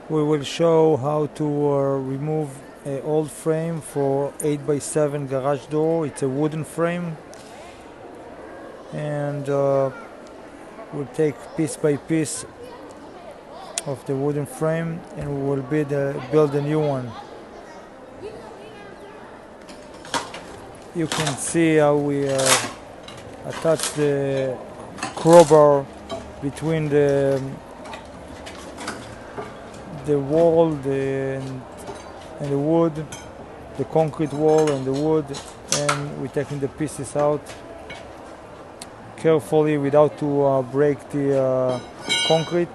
We will show how to remove an old frame for 8x7 garage door. It's a wooden frame, and we'll take piece by piece of the wooden frame and we will build a new one. You can see how we attach the crowbar between the wall and the wood, the concrete wall and the wood, and we're taking the pieces out carefully without to break the concrete.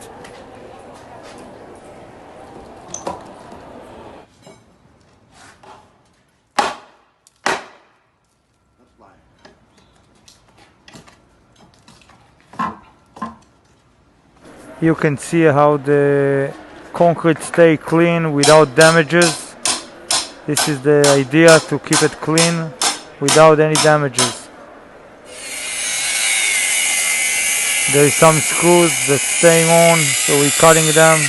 You can see how the concrete stay clean without damages. This is the idea, to keep it clean without any damages. There is some screws that's staying on, so we're cutting them.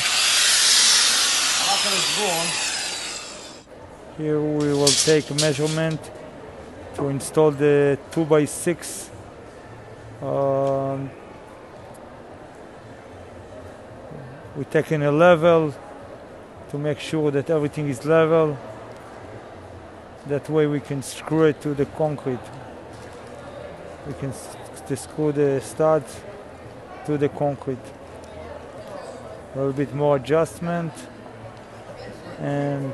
Here we will take a measurement to install the 2x6 we're taking a level to make sure that everything is level. That way we can screw it to the concrete. We can screw the studs to the concrete. A little bit more adjustment and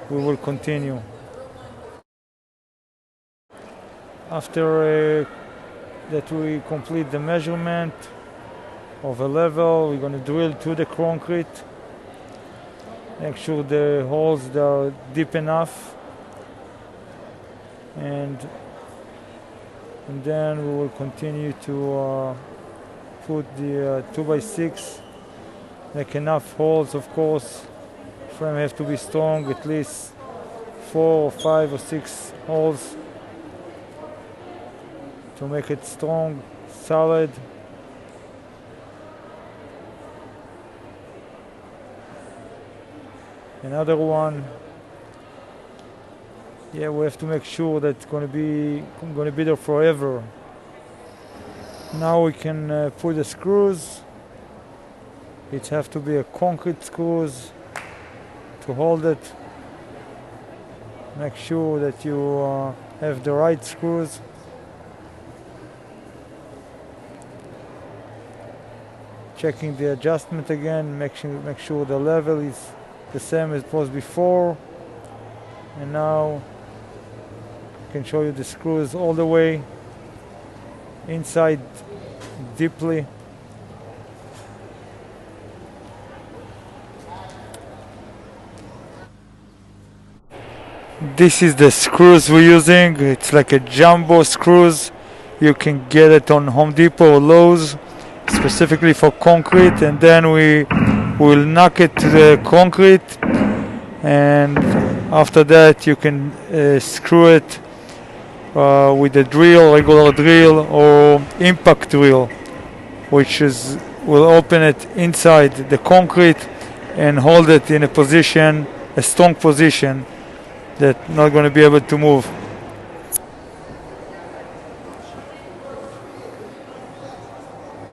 we will continue. After that we complete the measurement of a level, we're going to drill to the concrete, make sure the holes are deep enough, and then we will continue to put the 2x6, make enough holes. Of course, frame have to be strong, at least 4 or 5 or 6 holes to make it strong, solid. Another one. Yeah, we have to make sure that it's going to be there forever. Now we can put the screws. It have to be a concrete screws to hold it. Make sure that you have the right screws. Checking the adjustment again, make sure the level is the same as it was before. And now I can show you the screws all the way inside deeply. This is the screws we're using. It's like a jumbo screws. You can get it on Home Depot or Lowe's, specifically for concrete, and then we will knock it to the concrete, and after that you can screw it with a drill, regular drill or impact drill, which will open it inside the concrete and hold it in a position, a strong position, that's not going to be able to move.